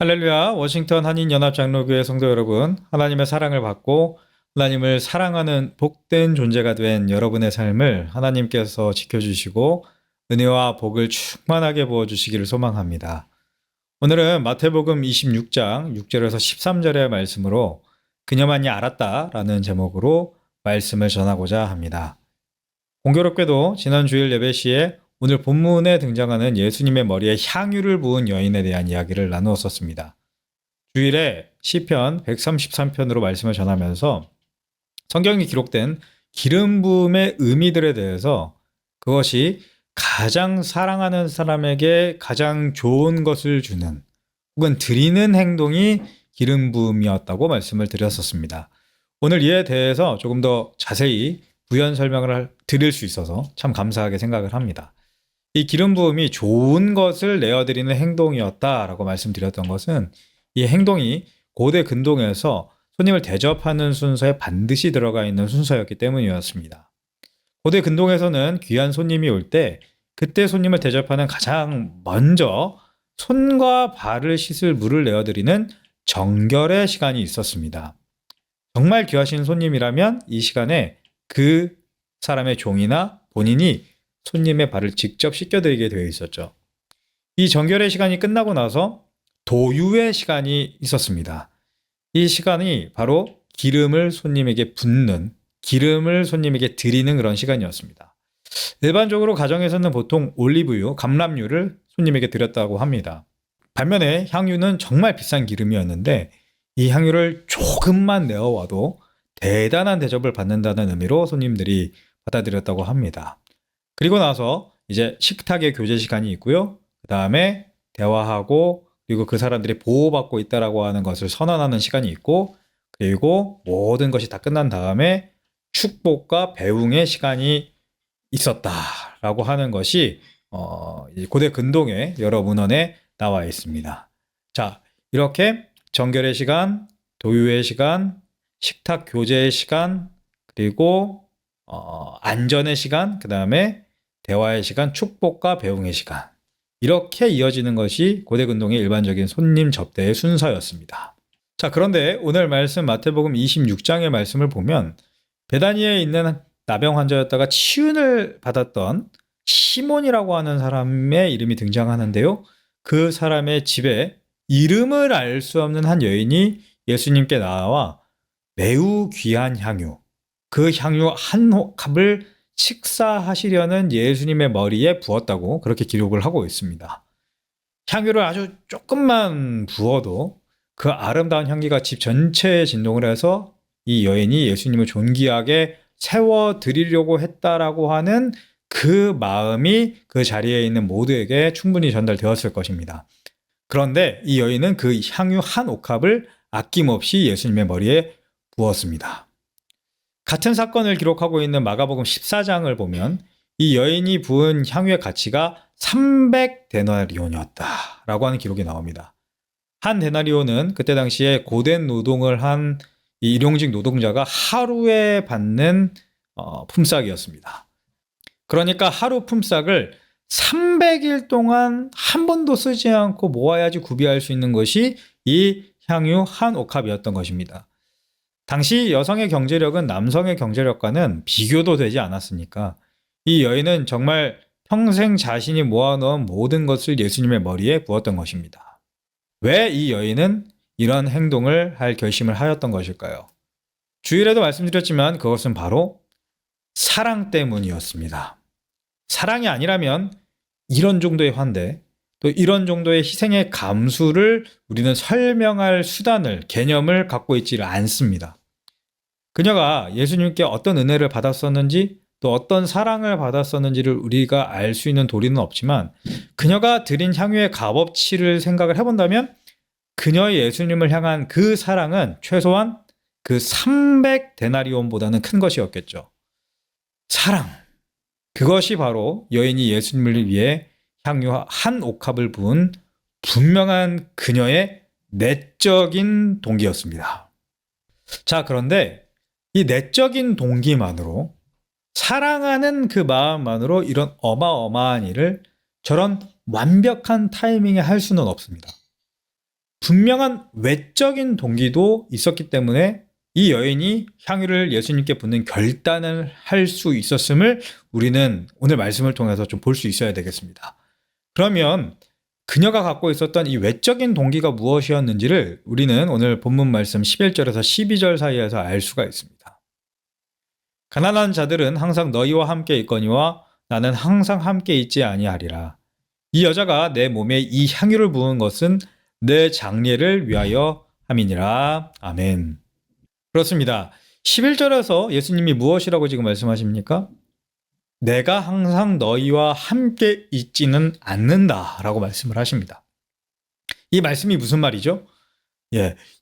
할렐루야, 워싱턴 한인연합장로교회 성도 여러분, 하나님의 사랑을 받고 하나님을 사랑하는 복된 존재가 된 여러분의 삶을 하나님께서 지켜주시고 은혜와 복을 충만하게 부어주시기를 소망합니다. 오늘은 마태복음 26장 6절에서 13절의 말씀으로 그녀만이 알았다 라는 제목으로 말씀을 전하고자 합니다. 공교롭게도 지난 주일 예배 시에 오늘 본문에 등장하는 예수님의 머리에 향유를 부은 여인에 대한 이야기를 나누었었습니다. 주일에 시편 133편으로 말씀을 전하면서 성경에 기록된 기름 부음의 의미들에 대해서 그것이 가장 사랑하는 사람에게 가장 좋은 것을 주는 혹은 드리는 행동이 기름 부음이었다고 말씀을 드렸었습니다. 오늘 이에 대해서 조금 더 자세히 부연 설명을 드릴 수 있어서 참 감사하게 생각을 합니다. 이 기름 부음이 좋은 것을 내어드리는 행동이었다라고 말씀드렸던 것은 이 행동이 고대 근동에서 손님을 대접하는 순서에 반드시 들어가 있는 순서였기 때문이었습니다. 고대 근동에서는 귀한 손님이 올 때 그때 손님을 대접하는 가장 먼저 손과 발을 씻을 물을 내어드리는 정결의 시간이 있었습니다. 정말 귀하신 손님이라면 이 시간에 그 사람의 종이나 본인이 손님의 발을 직접 씻겨드리게 되어 있었죠. 이 정결의 시간이 끝나고 나서 도유의 시간이 있었습니다. 이 시간이 바로 기름을 손님에게 붓는, 기름을 손님에게 드리는 그런 시간이었습니다. 일반적으로 가정에서는 보통 올리브유, 감람유를 손님에게 드렸다고 합니다. 반면에 향유는 정말 비싼 기름이었는데 이 향유를 조금만 내어와도 대단한 대접을 받는다는 의미로 손님들이 받아들였다고 합니다. 그리고 나서 이제 식탁의 교제 시간이 있고요. 그 다음에 대화하고 그리고 그 사람들이 보호받고 있다라고 하는 것을 선언하는 시간이 있고 그리고 모든 것이 다 끝난 다음에 축복과 배웅의 시간이 있었다라고 하는 것이 고대 근동의 여러 문헌에 나와 있습니다. 자, 이렇게 정결의 시간, 도유의 시간, 식탁 교제의 시간, 그리고 안전의 시간, 그 다음에 대화의 시간, 축복과 배웅의 시간. 이렇게 이어지는 것이 고대 근동의 일반적인 손님 접대의 순서였습니다. 자, 그런데 오늘 말씀 마태복음 26장의 말씀을 보면 베다니에 있는 나병 환자였다가 치윤을 받았던 시몬이라고 하는 사람의 이름이 등장하는데요. 그 사람의 집에 이름을 알 수 없는 한 여인이 예수님께 나와 매우 귀한 향유, 그 향유 한 컵을 식사하시려는 예수님의 머리에 부었다고 그렇게 기록을 하고 있습니다. 향유를 아주 조금만 부어도 그 아름다운 향기가 집 전체에 진동을 해서 이 여인이 예수님을 존귀하게 세워드리려고 했다라고 하는 그 마음이 그 자리에 있는 모두에게 충분히 전달되었을 것입니다. 그런데 이 여인은 그 향유 한 옥합을 아낌없이 예수님의 머리에 부었습니다. 같은 사건을 기록하고 있는 마가복음 14장을 보면 이 여인이 부은 향유의 가치가 300데나리온이었다라고 하는 기록이 나옵니다. 한 데나리온은 그때 당시에 고된 노동을 한 이 일용직 노동자가 하루에 받는 품삯이었습니다. 그러니까 하루 품삯을 300일 동안 한 번도 쓰지 않고 모아야지 구비할 수 있는 것이 이 향유 한 옥합이었던 것입니다. 당시 여성의 경제력은 남성의 경제력과는 비교도 되지 않았으니까 이 여인은 정말 평생 자신이 모아놓은 모든 것을 예수님의 머리에 부었던 것입니다. 왜 이 여인은 이런 행동을 할 결심을 하였던 것일까요? 주일에도 말씀드렸지만 그것은 바로 사랑 때문이었습니다. 사랑이 아니라면 이런 정도의 환대, 또 이런 정도의 희생의 감수를 우리는 설명할 수단을, 개념을 갖고 있지를 않습니다. 그녀가 예수님께 어떤 은혜를 받았었는지 또 어떤 사랑을 받았었는지를 우리가 알 수 있는 도리는 없지만 그녀가 드린 향유의 값어치를 생각을 해본다면 그녀의 예수님을 향한 그 사랑은 최소한 그 300데나리온보다는 큰 것이었겠죠. 사랑. 그것이 바로 여인이 예수님을 위해 향유 한 옥합을 부은 분명한 그녀의 내적인 동기였습니다. 자, 그런데 이 내적인 동기만으로 사랑하는 그 마음만으로 이런 어마어마한 일을 저런 완벽한 타이밍에 할 수는 없습니다. 분명한 외적인 동기도 있었기 때문에 이 여인이 향유를 예수님께 붓는 결단을 할 수 있었음을 우리는 오늘 말씀을 통해서 좀 볼 수 있어야 되겠습니다. 그러면 그녀가 갖고 있었던 이 외적인 동기가 무엇이었는지를 우리는 오늘 본문 말씀 11절에서 12절 사이에서 알 수가 있습니다. 가난한 자들은 항상 너희와 함께 있거니와 나는 항상 함께 있지 아니하리라. 이 여자가 내 몸에 이 향유를 부은 것은 내 장례를 위하여 함이니라. 아멘. 그렇습니다. 11절에서 예수님이 무엇이라고 지금 말씀하십니까? 내가 항상 너희와 함께 있지는 않는다 라고 말씀을 하십니다. 이 말씀이 무슨 말이죠?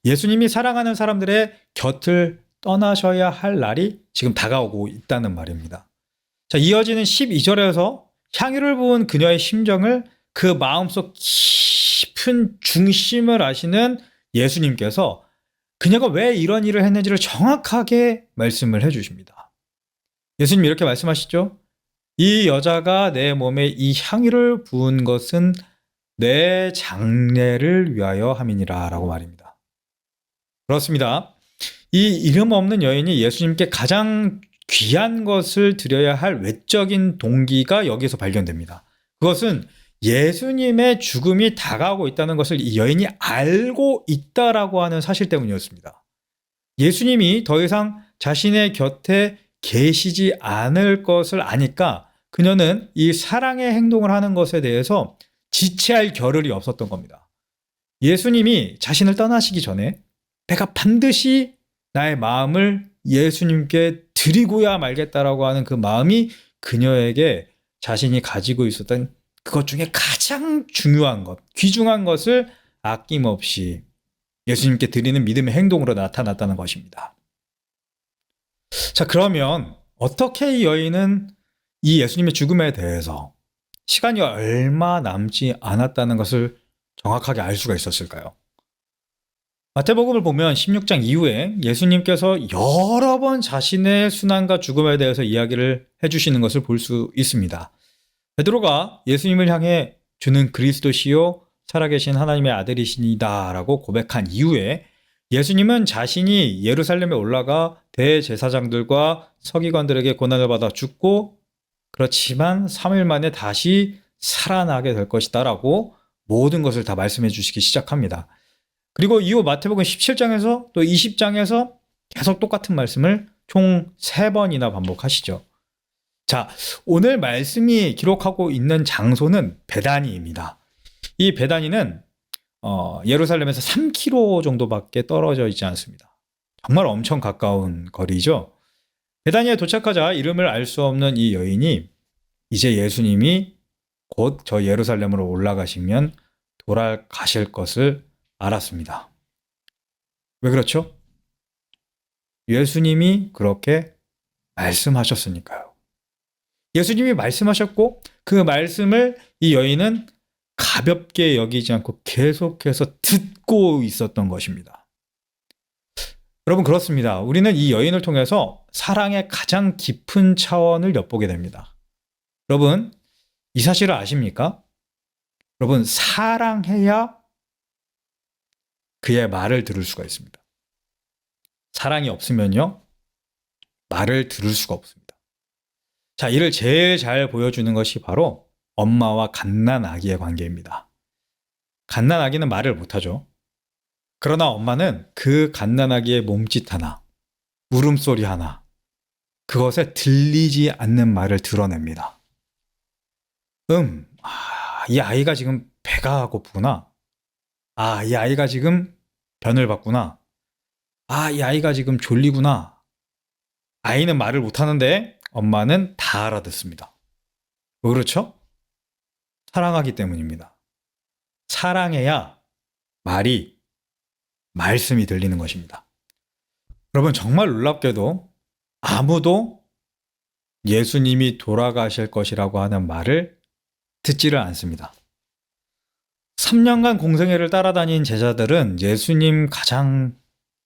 예수님이 사랑하는 사람들의 곁을 떠나셔야 할 날이 지금 다가오고 있다는 말입니다. 자, 이어지는 12절에서 향유를 부은 그녀의 심정을 그 마음속 깊은 중심을 아시는 예수님께서 그녀가 왜 이런 일을 했는지를 정확하게 말씀을 해주십니다. 예수님 이렇게 말씀하시죠? 이 여자가 내 몸에 이 향유를 부은 것은 내 장례를 위하여 함이니라 라고 말입니다. 그렇습니다. 이 이름 없는 여인이 예수님께 가장 귀한 것을 드려야 할 외적인 동기가 여기서 발견됩니다. 그것은 예수님의 죽음이 다가오고 있다는 것을 이 여인이 알고 있다라고 하는 사실 때문이었습니다. 예수님이 더 이상 자신의 곁에 계시지 않을 것을 아니까 그녀는 이 사랑의 행동을 하는 것에 대해서 지체할 겨를이 없었던 겁니다. 예수님이 자신을 떠나시기 전에 내가 반드시 나의 마음을 예수님께 드리고야 말겠다라고 하는 그 마음이 그녀에게 자신이 가지고 있었던 그것 중에 가장 중요한 것, 귀중한 것을 아낌없이 예수님께 드리는 믿음의 행동으로 나타났다는 것입니다. 자, 그러면 어떻게 이 여인은 이 예수님의 죽음에 대해서 시간이 얼마 남지 않았다는 것을 정확하게 알 수가 있었을까요? 마태복음을 보면 16장 이후에 예수님께서 여러 번 자신의 순환과 죽음에 대해서 이야기를 해주시는 것을 볼 수 있습니다. 베드로가 예수님을 향해 주는 그리스도시요 살아계신 하나님의 아들이시니다 라고 고백한 이후에 예수님은 자신이 예루살렘에 올라가 대제사장들과 서기관들에게 고난을 받아 죽고 그렇지만 3일 만에 다시 살아나게 될 것이다 라고 모든 것을 다 말씀해 주시기 시작합니다. 그리고 이후 마태복음 17장에서 또 20장에서 계속 똑같은 말씀을 총 3번이나 반복하시죠. 자, 오늘 말씀이 기록하고 있는 장소는 베다니입니다. 이 베다니는 예루살렘에서 3km 정도밖에 떨어져 있지 않습니다. 정말 엄청 가까운 거리죠. 베다니에 도착하자 이름을 알 수 없는 이 여인이 이제 예수님이 곧 저 예루살렘으로 올라가시면 돌아가실 것을 알았습니다. 왜 그렇죠? 예수님이 그렇게 말씀하셨으니까요. 예수님이 말씀하셨고 그 말씀을 이 여인은 가볍게 여기지 않고 계속해서 듣고 있었던 것입니다. 여러분 그렇습니다. 우리는 이 여인을 통해서 사랑의 가장 깊은 차원을 엿보게 됩니다. 여러분 이 사실을 아십니까? 여러분 사랑해야 그의 말을 들을 수가 있습니다. 사랑이 없으면요 말을 들을 수가 없습니다. 자, 이를 제일 잘 보여주는 것이 바로 엄마와 갓난아기의 관계입니다. 갓난아기는 말을 못하죠. 그러나 엄마는 그 갓난아기의 몸짓 하나, 울음소리 하나, 그것에 들리지 않는 말을 드러냅니다. 이 아이가 지금 배가 고프구나. 이 아이가 지금 변을 받구나. 이 아이가 지금 졸리구나. 아이는 말을 못하는데 엄마는 다 알아듣습니다. 왜 그렇죠? 사랑하기 때문입니다. 사랑해야 말씀이 들리는 것입니다. 여러분 정말 놀랍게도 아무도 예수님이 돌아가실 것이라고 하는 말을 듣지를 않습니다. 3년간 공생애를 따라다닌 제자들은 예수님 가장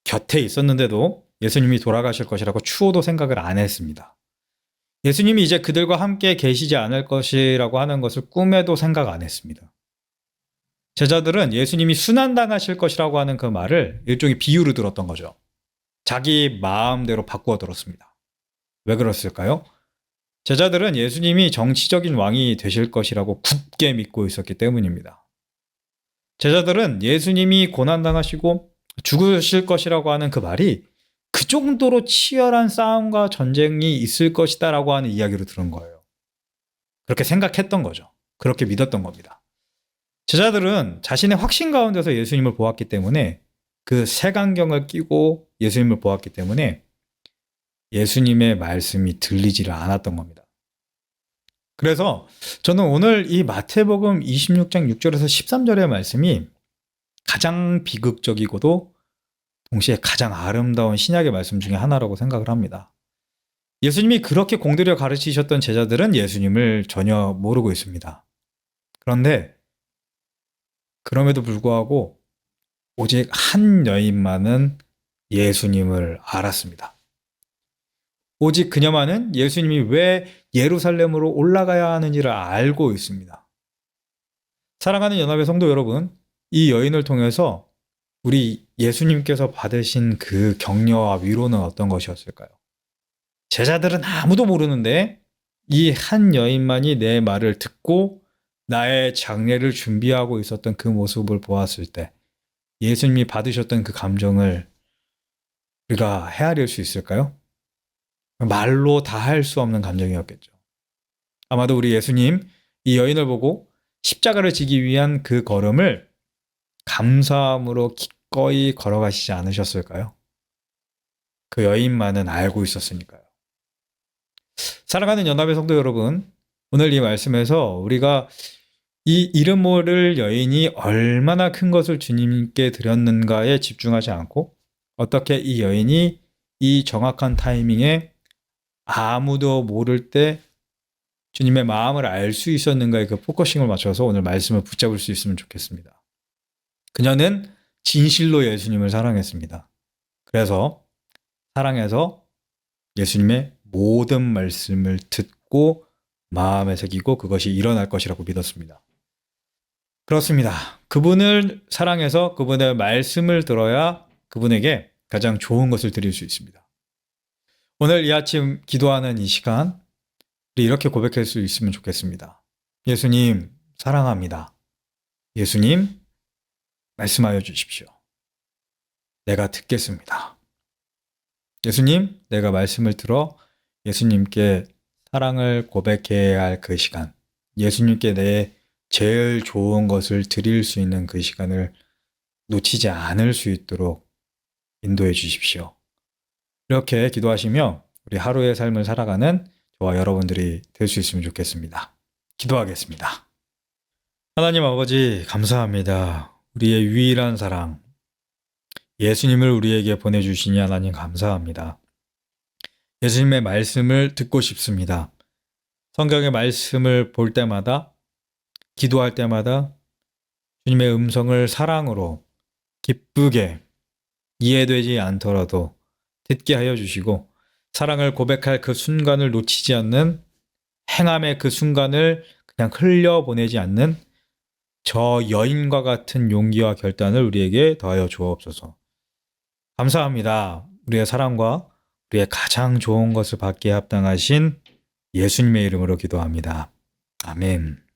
곁에 있었는데도 예수님이 돌아가실 것이라고 추호도 생각을 안 했습니다. 예수님이 이제 그들과 함께 계시지 않을 것이라고 하는 것을 꿈에도 생각 안 했습니다. 제자들은 예수님이 순환당하실 것이라고 하는 그 말을 일종의 비유로 들었던 거죠. 자기 마음대로 바꾸어 들었습니다. 왜 그랬을까요? 제자들은 예수님이 정치적인 왕이 되실 것이라고 굳게 믿고 있었기 때문입니다. 제자들은 예수님이 고난당하시고 죽으실 것이라고 하는 그 말이 그 정도로 치열한 싸움과 전쟁이 있을 것이다 라고 하는 이야기로 들은 거예요. 그렇게 생각했던 거죠. 그렇게 믿었던 겁니다. 제자들은 자신의 확신 가운데서 예수님을 보았기 때문에 그 색안경을 끼고 예수님을 보았기 때문에 예수님의 말씀이 들리지를 않았던 겁니다. 그래서 저는 오늘 이 마태복음 26장 6절에서 13절의 말씀이 가장 비극적이고도 동시에 가장 아름다운 신약의 말씀 중에 하나라고 생각을 합니다. 예수님이 그렇게 공들여 가르치셨던 제자들은 예수님을 전혀 모르고 있습니다. 그런데 그럼에도 불구하고 오직 한 여인만은 예수님을 알았습니다. 오직 그녀만은 예수님이 왜 예루살렘으로 올라가야 하는지를 알고 있습니다. 사랑하는 연합의 성도 여러분, 이 여인을 통해서 우리 예수님께서 받으신 그 격려와 위로는 어떤 것이었을까요? 제자들은 아무도 모르는데 이 한 여인만이 내 말을 듣고 나의 장례를 준비하고 있었던 그 모습을 보았을 때 예수님이 받으셨던 그 감정을 우리가 헤아릴 수 있을까요? 말로 다 할 수 없는 감정이었겠죠. 아마도 우리 예수님 이 여인을 보고 십자가를 지기 위한 그 걸음을 감사함으로 기꺼이 걸어가시지 않으셨을까요? 그 여인만은 알고 있었으니까요. 사랑하는 연합의 성도 여러분, 오늘 이 말씀에서 우리가 이 이름 모를 여인이 얼마나 큰 것을 주님께 드렸는가에 집중하지 않고 어떻게 이 여인이 이 정확한 타이밍에 아무도 모를 때 주님의 마음을 알 수 있었는가에 그 포커싱을 맞춰서 오늘 말씀을 붙잡을 수 있으면 좋겠습니다. 그녀는 진실로 예수님을 사랑했습니다. 그래서 사랑해서 예수님의 모든 말씀을 듣고 마음에 새기고 그것이 일어날 것이라고 믿었습니다. 그렇습니다. 그분을 사랑해서 그분의 말씀을 들어야 그분에게 가장 좋은 것을 드릴 수 있습니다. 오늘 이 아침 기도하는 이 시간 우리 이렇게 고백할 수 있으면 좋겠습니다. 예수님 사랑합니다. 예수님 말씀하여 주십시오. 내가 듣겠습니다. 예수님 내가 말씀을 들어 예수님께 사랑을 고백해야 할 그 시간, 예수님께 내 제일 좋은 것을 드릴 수 있는 그 시간을 놓치지 않을 수 있도록 인도해 주십시오. 이렇게 기도하시며 우리 하루의 삶을 살아가는 저와 여러분들이 될 수 있으면 좋겠습니다. 기도하겠습니다. 하나님 아버지 감사합니다. 우리의 유일한 사랑 예수님을 우리에게 보내주시니 하나님 감사합니다. 예수님의 말씀을 듣고 싶습니다. 성경의 말씀을 볼 때마다 기도할 때마다 주님의 음성을 사랑으로 기쁘게 이해되지 않더라도 듣게 하여 주시고 사랑을 고백할 그 순간을 놓치지 않는 행함의 그 순간을 그냥 흘려보내지 않는 저 여인과 같은 용기와 결단을 우리에게 더하여 주옵소서. 감사합니다. 우리의 사랑과 우리의 가장 좋은 것을 받기에 합당하신 예수님의 이름으로 기도합니다. 아멘.